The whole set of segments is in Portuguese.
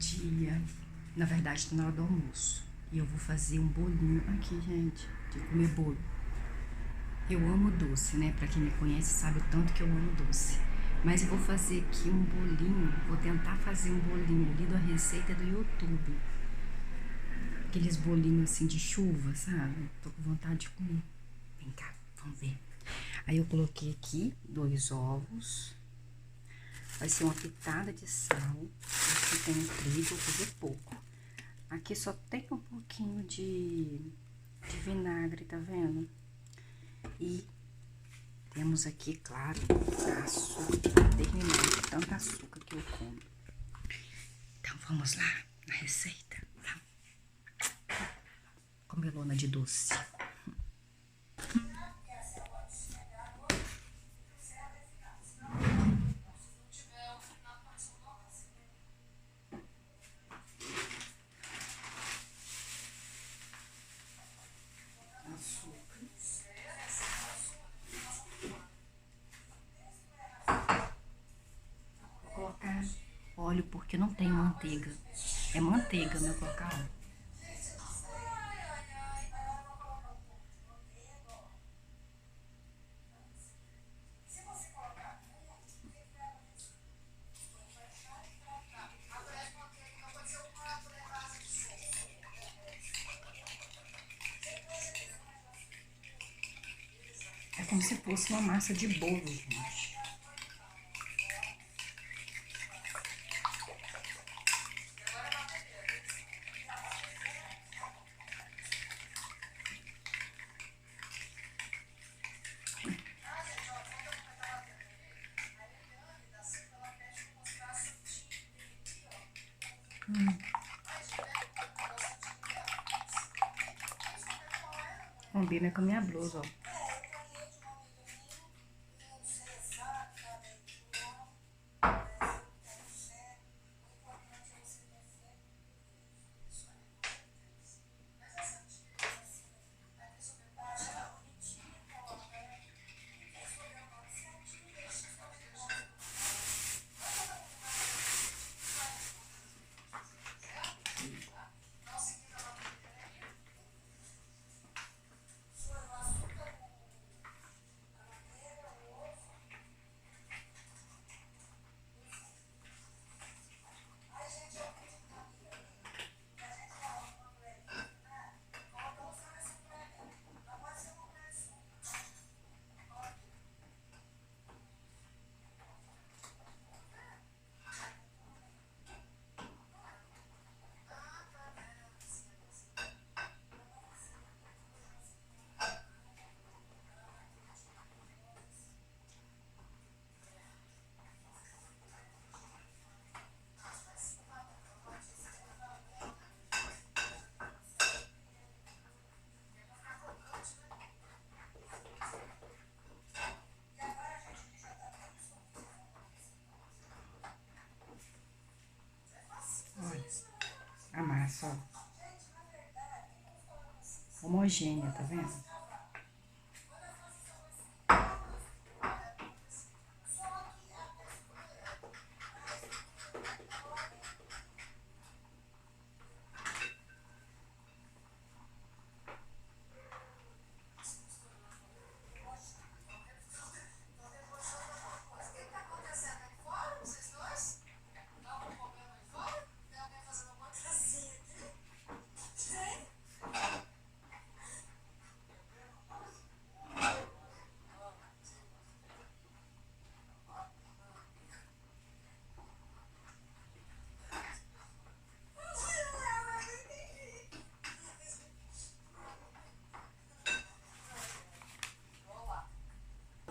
meio-dia. Na verdade, tá na hora do almoço. E eu vou fazer um bolinho aqui, gente, de comer bolo. Eu amo doce, né? Pra quem me conhece sabe o tanto que eu amo doce. Mas eu vou fazer aqui um bolinho, vou tentar fazer um bolinho ali da receita do YouTube. Aqueles bolinhos assim de chuva, sabe? Tô com vontade de comer. Vem cá, vamos ver. Aí eu coloquei aqui 2 ovos. Vai ser uma pitada de sal. Aqui tem um trigo, vou fazer pouco. Aqui só tem um pouquinho de vinagre, tá vendo? E temos aqui, claro, açúcar, pra terminar de tanto açúcar que eu como. Então, vamos lá na receita. Comelona de doce. Vou colocar óleo porque não tem manteiga. É manteiga, né? Vou colocar óleo. É como se fosse uma massa de bolo, gente. Combina com a minha blusa, ó. Olha, a massa, ó. Homogênea, tá vendo?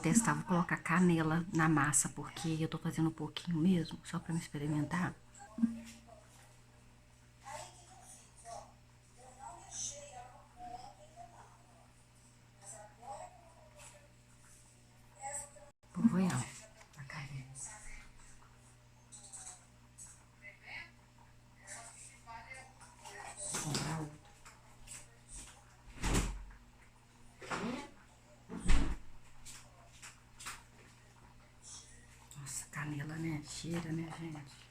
Testar, vou colocar canela na massa, porque eu tô fazendo um pouquinho mesmo, só pra me experimentar. Vou ver, ó, a carinha. Vou comprar outra. Nossa, canela, né? Cheira, né, gente?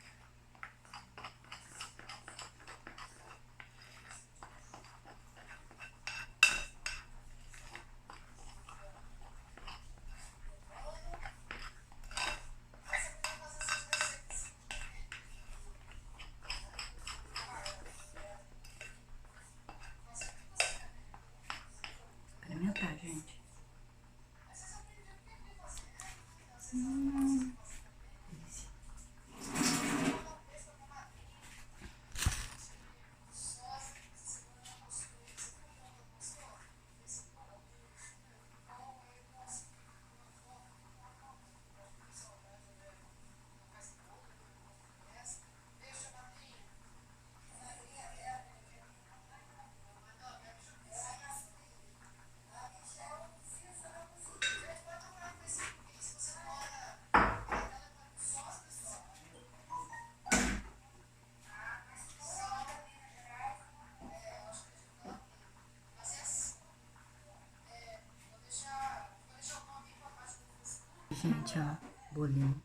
gente, ó, bolinho,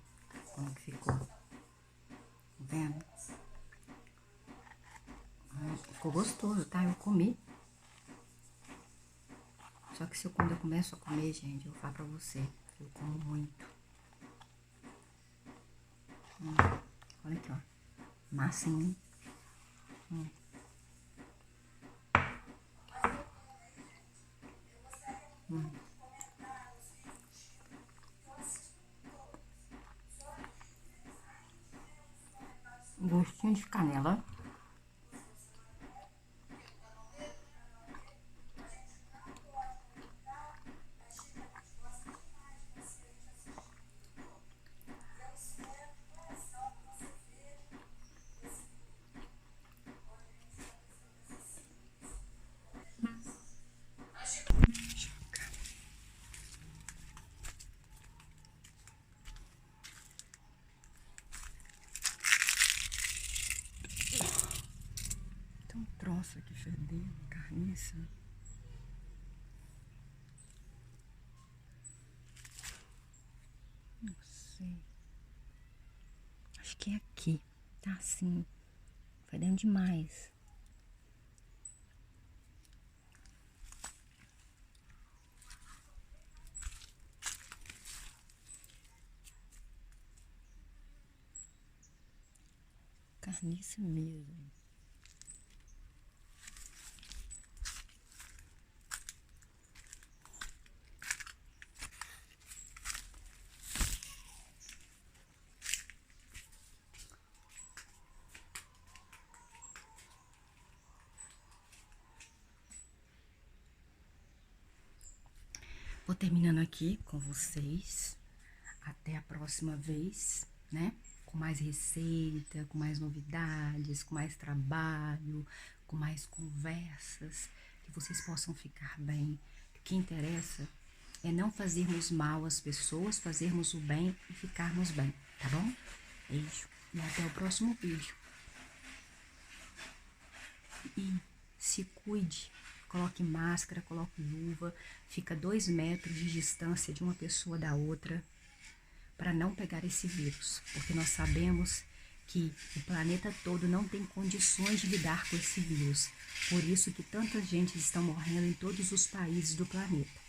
como que ficou, tá vendo? Ficou gostoso, tá? Eu comi. Só que quando eu começo a comer, gente, eu falo pra você, eu como muito. Olha aqui, ó, massinha. Gostinho de canela. Tem um troço aqui fedendo, carniça. Não sei. Acho que é aqui. Tá assim. Fedendo demais. Carniça mesmo. Vou terminando aqui com vocês. Até a próxima vez, né? Com mais receita, com mais novidades, com mais trabalho, com mais conversas, que vocês possam ficar bem. O que interessa é não fazermos mal às pessoas, fazermos o bem e ficarmos bem, tá bom? Beijo e até o próximo vídeo. E se cuide, coloque máscara, coloque luva, fica 2 metros de distância de uma pessoa da outra, para não pegar esse vírus, porque nós sabemos que o planeta todo não tem condições de lidar com esse vírus. Por isso que tanta gente está morrendo em todos os países do planeta.